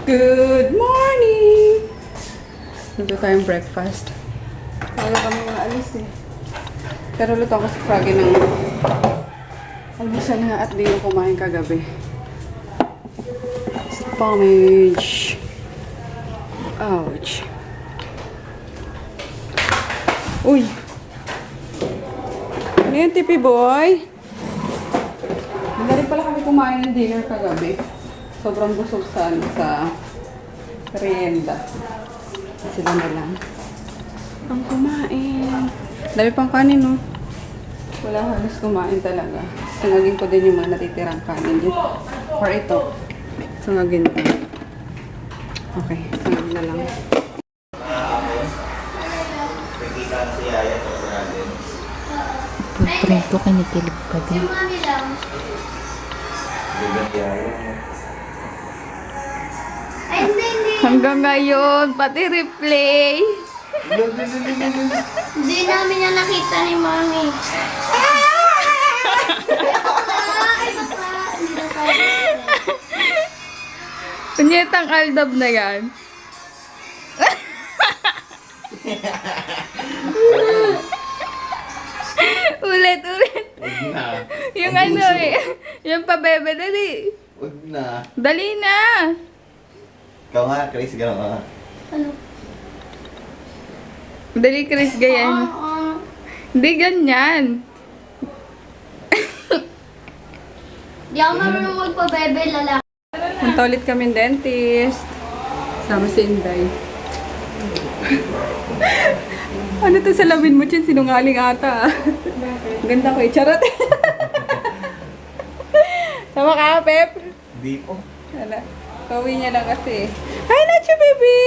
Good morning! Luto tayong breakfast. Ayaw kami maalis eh. Pero luto ako sa Froggy ng almusal nga at di ko kumain kagabi. Spomage. Ouch. Uy! Ano yung tipi boy? Hindi rin pala kami kumain ng dinner kagabi. Sobrang busog sa merienda. Sila na lang ang kumain. Dami pang kanin, no? Wala halos kumain talaga. Sangagin ko din yung mga natitirang kanin dito. Or ito. Sangagin ko. Okay, sangagin na lang. Prito kinikilig pa din. Hanggang ngayon, pati replay. Hindi namin na nakita ni Mami. Punyetang aldab na yan. Ulit. Huwag na. Yung ano eh. Yung pabebe, dali. Huwag na. Dali na. Ikaw nga, Chris, gano'n nga. Ano? Dali, Chris, ganyan. Hindi ganyan. Di ako marunong magpabebe, lalaki. Punta ulit kami dentist. Sama si Inday. Ano to sa lamin mo, Chin? Sinungaling ata. Ganda ko eh. Charot. Sama ka, Pep? Hindi po. Wala. Pauwi niya lang kasi. Hi, Nacho, baby!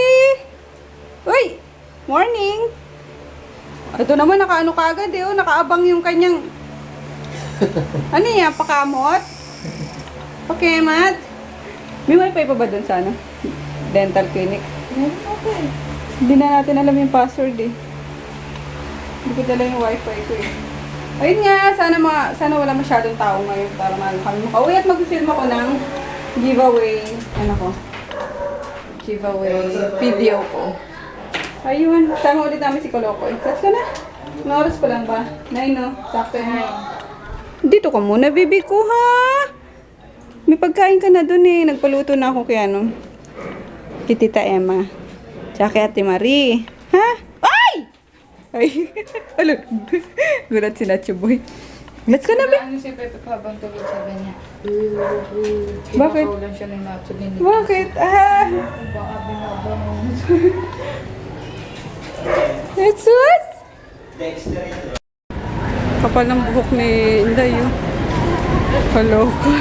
Uy! Morning! Ito naman, nakaano ka agad eh. Oh, nakaabang yung kanyang... Ano yan? Pakamot? Okay, Matt? May wifi pa ba dun sa ano? Dental clinic? Okay. Hindi na natin alam yung password eh. Hindi ko dala yung wifi ko eh. Ayun nga, sana wala masyadong tao ngayon para kami makauwi at mag-film ako ng giveaway. Ano ko? Giveaway video ko. Ayun, sama ulit namin si Kolokoy. Let's go na. Mga oras pa lang ba? 9, no? Sakto na. Dito ka muna, baby ko, ha? May pagkain ka na dun eh. Nagpaluto na ako kay ano. Kay Tita Emma. Tsaka kay Ate Marie. Ha? Ay! Ay, alam. Gulat si Nacho Boy. Let's go na, baby. Ano si Pepe habang tulog sa ganyan? Bakit? Kinakaulan siya ng nacho din. Bakit? Ah! Baka binabang. It's what? Kapal ng buhok ni Inday yun. Kaloka.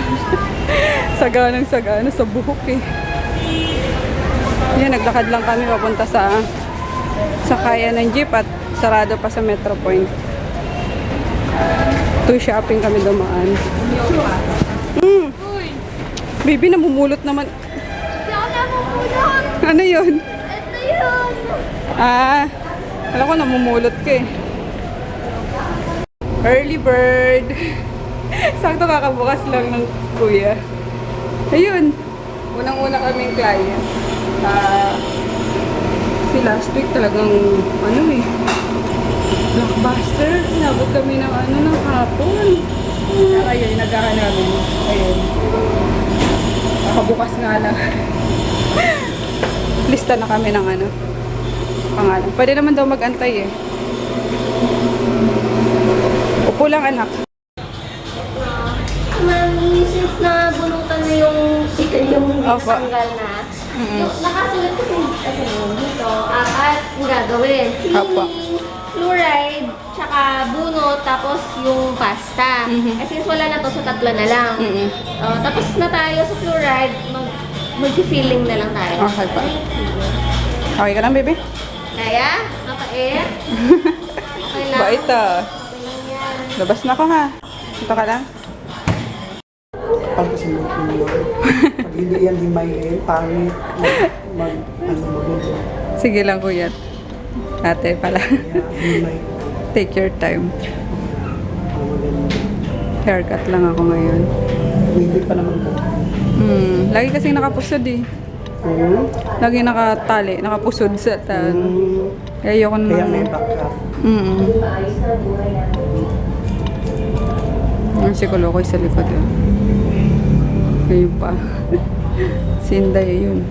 Saganang-sagana sa buhok eh. Yan, naglakad lang kami papunta sa kaya ng jeep at sarado pa sa Metro Point. To shopping kami dumaan. Baby, namumulot naman. Hindi ako namumulot. Ano yun? Ito yun. Ah, alam ko namumulot ka eh. Early bird. Sakto kakabukas lang ng kuya. Ayun. Unang-una kaming client. Si last week talagang ano eh. Blockbuster. Nabot kami ng ano ng hapon. Ayun, nagahan namin. Ayun. Nakabukas nga lang. Lista na kami ng ano. Pangalan. Pwede naman daw mag-antay eh. Upo lang, anak. Mami, since nabunutan na yung Opo. tanggal na, yung nakasulat kasi dito, apat ang gagawin. Opo. Cleaning, fluoride, tsaka bunot, tapos yung pasta. Eh since wala na to, so tatlo na lang. Tapos na tayo sa fluoride, mag-filling na lang tayo. Okay pa. Okay ka lang, baby? Kaya? Napait? Okay lang. Bait ah. Okay lang yan. Labas na ako ha. Ito ka lang. Kapal kasi mo pag hindi yan himayin, pangit, magulo. Sige lang, kuya. Ate pala. Himay. Take your time. Haircut lang ako ngayon. Hindi pa naman po. Lagi kasing nakapusod eh. Lagi nakatali, nakapusod sa tan. Kaya ayoko na. Kaya may backup. Ang si Kolokoy sa likod yun. Ngayon pa. Sinday yun.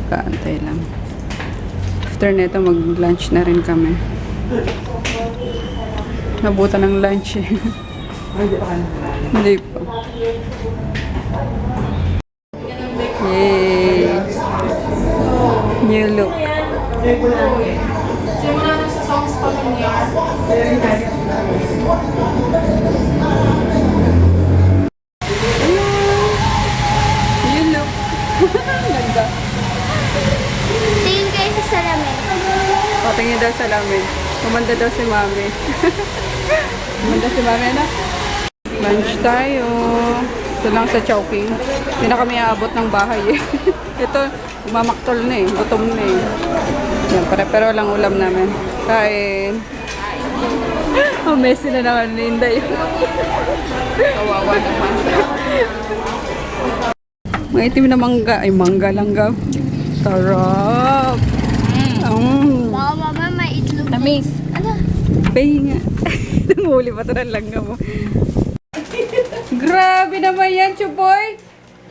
Kaantay lang. After neto, mag-lunch na rin kami. Nabutan ng lunch eh. Ay, di pa ka na. Hindi pa. Yay! New look. New look. Ganda. Tingin kayo sa salamin. Patingin daw sa lamin. Kumanda daw si Mami. Kumanda si Mami na. Lunch tayo. Ito lang sa Chowking. Hindi na kami aabot ng bahay eh. Ito, umamaktol na eh. Gutom na eh. Yan, pero lang ulam namin. Kain. Oh, messy na naman ni Inday. Kawawa naman. Mga itim na mangga. Ay, mangga lang ga. Sarap. Baka mama may itlog. Tamis. Ano? Pahinga. Namuli pa ito ng langga mo. Grabe naman yan, Chuboy.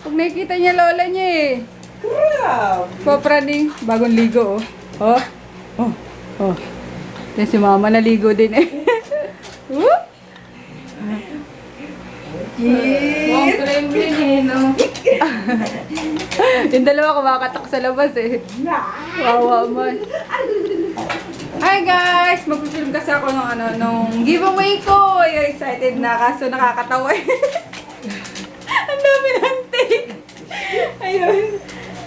Pag nakikita niya lola niya eh. Papraning. Bagong ligo oh. Oh. Yan si mama naligo din eh. Woo! Wow, gremlin eh, no? Yung dalawa kumakatak sa labas eh. Wawa man. Hi guys! Magpipilm kasi ako nung giveaway ko. Ay, excited na kaso nakakatawa eh. Ang dami ng take. Ayun.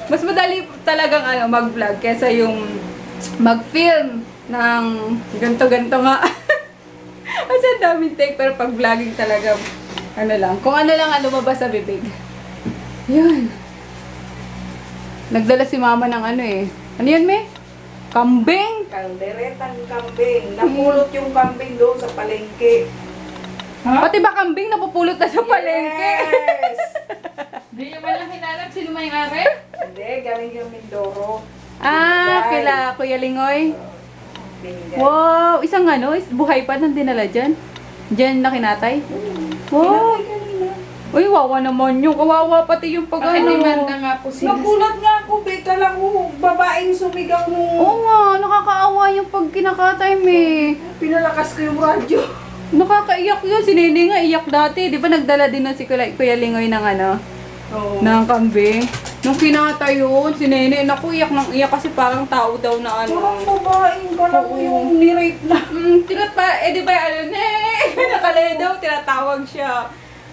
Mas madali talagang mag-vlog kesa yung mag-film ng ganto-ganto nga. Kasi ang daming take pero pag vlogging talaga kung ano lang lumabas sa bibig. Yun. Nagdala si mama ng ano yun, me? Kambing. Kalderetang kambing. Napulot yung kambing doon sa palengke. Pati ba kambing napupulot na sa palengke? Yes! Hindi nyo man lang hinanap sino may ari? Hindi, galing yung Mindoro. Kila Kuya Lingoy. Binigay. Wow, isang buhay pa nang dinala dyan. Dyan na kinatay. Wow. Uy, wawa naman yung kawawa pati yung pag Pakidimanda nga po sila. Nagulat nga ako, beta lang babaeng sumigaw nung Oo nga, nakakaawa yung pag kinakatay me. pinalakas ko yung radyo. Nakakaiyak yun. Si Nene nga iyak dati. Di ba nagdala din na si Kuya Lingoy ng Oo. ng kambing. Nung kinatay yun, si Nene, naku, iyak ng iyak kasi parang tao daw na Parang babaeng ka lang yung nirape na. Di ba, nakalay daw, tinatawag siya.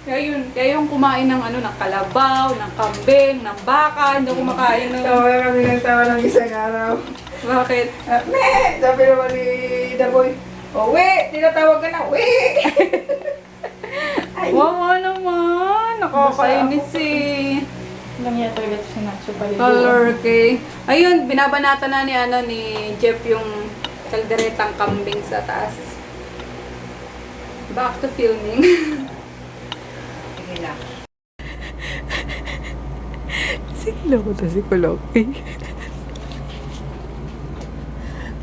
Kaya yung kumain ng ng kalabaw, ng kambing, ng baka, hindi ako kumakain ng... Tawa na kami ng tawa ng isang araw. Bakit? Sabi naman ni Daboy, we, tinatawag ka na, we! Wawa naman, nakakainis eh. Lang yata ulit si Nacho pala. Color cake. Ayun, binabanata na ni Jeff yung kalderetang kambing sa taas. Back to filming. Sige na. Sigla ko to si Kulokoy.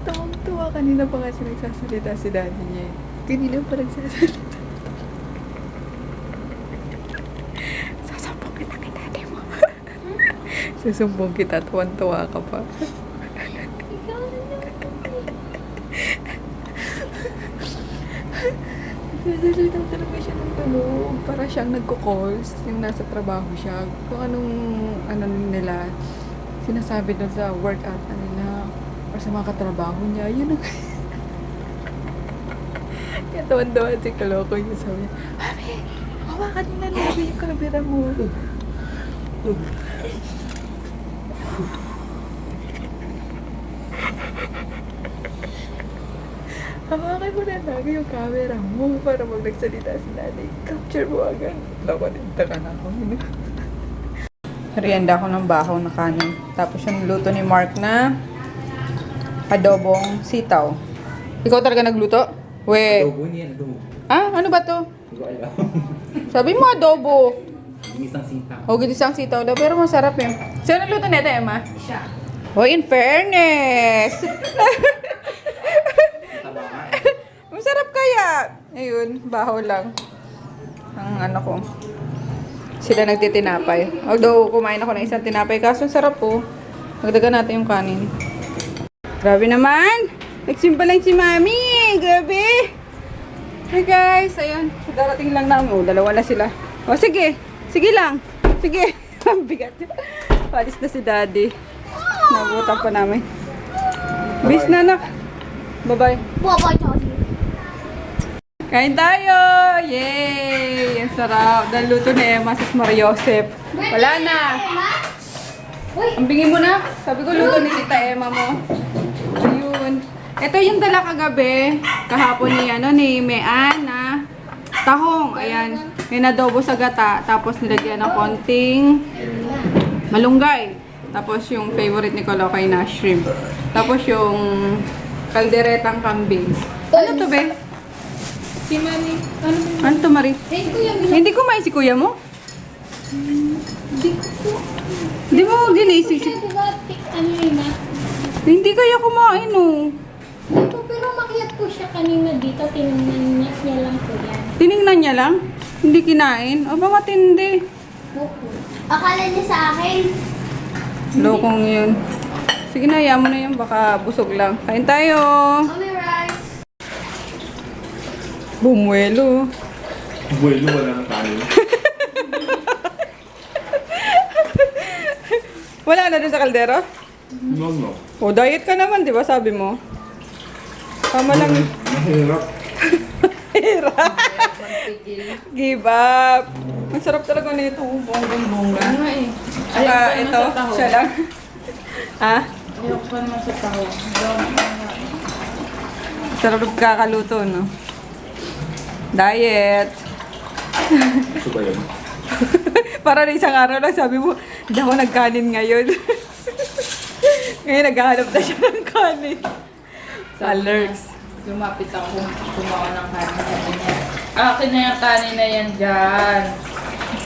Tawang-tuwa kanina pa kasi nagsasalita si daddy niya. Kanina pa nagsasalita. Sasampong kita kay daddy mo. Susumbong kita, tuwan-tuwa ka pa. Nagsasalita talaga siya ng tulog. Para siyang nagko-calls. Yung nasa trabaho siya. Kung anong nila. Sinasabi doon sa workout na nila. Or sa mga katrabaho niya. Yun ang... Kaya tuwan-tuwan si Kaloko yung sabi niya, Mami! Hawakan nila nabi yung kamera mo. Hawakan mo na lagi yung camera mo para pag nagsalita si nanay. Capture mo agad. Lawaninta ka na ako. Merienda ako ng bahaw na kanin. Tapos yung luto ni Mark na adobong sitaw. Ikaw talaga nagluto? We. Adobo niya, adobo. Ah, ano ba to? Hindi ko alam. Sabi mo adobo. Isang sita. O, ginisang sitaw daw, pero masarap yun. Sino nagluto nito, Emma? Siya. Oh, in fairness! Tama nga. Masarap kaya. Ayun, baho lang. Ang ano ko. Sila nagtitinapay. Although, kumain ako ng isang tinapay. Kaso, ang sarap po. Magdagan natin yung kanin. Grabe naman! Nagsimba lang si Mami! Grabe! Hey guys! Ayun, darating lang namin. Oh, dalawa na sila. Oh, sige! Sige lang! Sige! Ang bigat. Palis na si Daddy. Nabutan pa namin. Bis na nak. Bye-bye. Bye-bye, Daddy. Kain tayo! Yay! Ang sarap. Dahil luto ni Emma sa Mariosep. Wala na. Ang bingi mo na. Sabi ko luto ni Tita Emma mo. Ayun. Ito yung dala kagabi. Kahapon ni Mean na tahong. Ayan. May nadobo sa gata. Tapos nilagyan ng konting malunggay. Tapos yung favorite ni Kolokay na shrimp. Tapos yung kalderetang kambing. Ano to, be? Si Mami. Ano ba? Ano to, Marie? Eh, kuya, Hindi kumain si kuya mo? hindi ko. Hindi mo ginising si... Ano yun na? Hindi kaya kumain, oh. Ito, pero makiat po siya kanina dito. Tinignan niya lang po yan. Tiningnan niya lang. Hindi kinain. Aba, matindi. Opo. Akala niya sa akin. Lokong yun. Sige na, hayaan mo na yun. Baka busog lang. Kain tayo. Mommy rice. Bumuelo. Buwelo, wala nang kanin. Wala na dun sa kaldero? No, no. O, diet ka naman, di ba? Sabi mo. Tama lang. Mahirap. Give up. Ang sarap talaga nito. Bonggang-bongga. Ano eh. Saka Ayoko ito, naman sa taho. siya lang. Ha? Ayoko pa naman sa taho. Sarap kakaluto, no? Diet. Gusto ba yun? Para na isang araw lang sabi mo, hindi ako nagkanin ngayon. Ngayon naghahanap na siya ng kanin. Alerts. Lumapit ako. Kumawa ng kanin. Sabi niya, akin na yung kanin na yan dyan.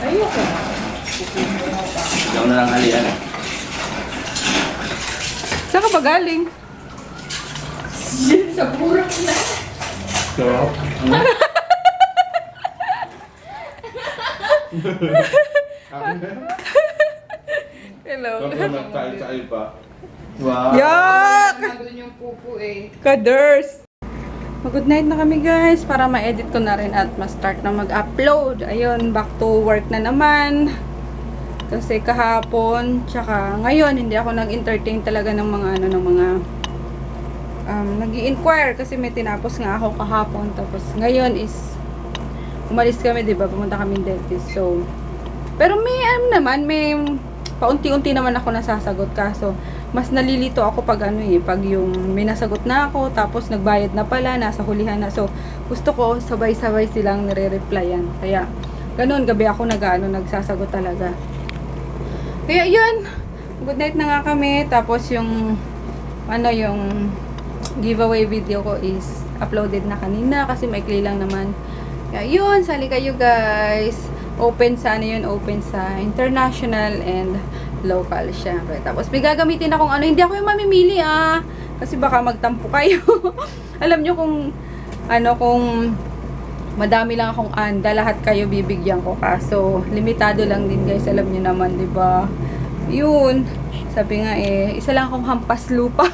Ayoko na. Pupunin mo pa. Ikaw na lang halian. Saan ka ba galing? Yan sa burak na. Sarap. Hello. Nagtayo-tayo pa. Wow. Yak! Nandun yung pupu eh. Kaders! Good night na kami guys para ma-edit ko na rin at ma-start na mag-upload. Ayun, back to work na naman. Kasi kahapon, tsaka ngayon, hindi ako nag-entertain talaga ng mga nag-i-inquire kasi may tinapos nga ako kahapon. Tapos ngayon is umalis kami, 'di ba? Pumunta kami dentist. So, pero may may paunti-unti naman ako nasasagot, kaso mas nalilito ako pag pag yung may nasagot na ako tapos nagbayad na pala, nasa hulihan na. So, gusto ko sabay-sabay silang nire-replyan. Kaya ganun, gabi ako nagsasagot talaga. Kaya yun, good night na nga kami. Tapos yung yung giveaway video ko is uploaded na kanina kasi maikli lang naman. Kaya yun, sali kayo guys. Open sa open sa international and local syempre. Tapos may gagamitin akong hindi ako yung mamimili kasi baka magtampo kayo. Alam nyo kung kung madami lang akong lahat kayo bibigyan ko, kaso limitado lang din guys, alam nyo naman, di ba? Yun, sabi nga isa lang akong hampas lupa.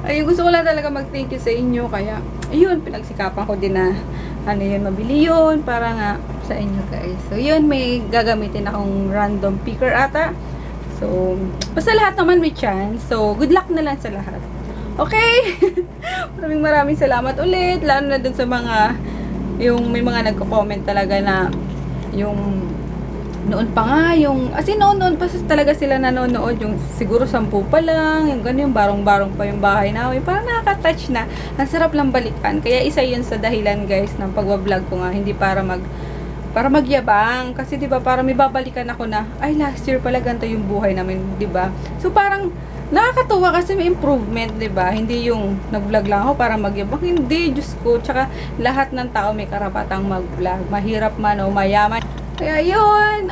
Ayun, gusto ko lang talaga mag-thank you sa inyo, kaya ayun, pinagsikapan ko din na mabili yun para nga sa inyo guys. So yun, may gagamitin akong random picker ata. So basta lahat naman may chance, so good luck na lang sa lahat. Okay. maraming salamat ulit, lalo na dun sa mga may mga nagko-comment talaga na yung noon pa nga, noon pa talaga sila nanonood, yung siguro 10 pa lang, yung ganun, barong-barong pa yung bahay namin, parang nakaka-touch na, ang sarap lang balikan. Kaya isa yun sa dahilan guys ng pagwa-vlog ko nga, hindi para magyabang, kasi 'di ba, para may babalikan ako na ay last year pala ganito yung buhay namin, 'di ba? So parang nakakatuwa kasi may improvement, 'di ba? Hindi yung nag-vlog lang ako para magyabang, hindi, Diyos ko. Tsaka lahat ng tao may karapatang mag-vlog, mahirap man o mayaman. Kaya yun,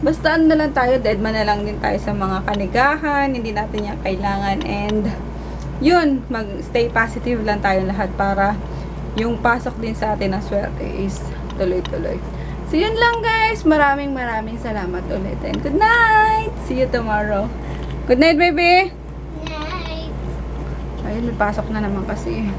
basta ano na lang tayo, deadman na lang din tayo sa mga kanigahan, hindi natin yan kailangan. And yun, mag-stay positive lang tayo lahat para yung pasok din sa atin ng swerte is tuloy-tuloy. So yun lang guys, maraming salamat ulit. And good night! See you tomorrow. Good night, baby! Night. Ayun, may pasok na naman kasi.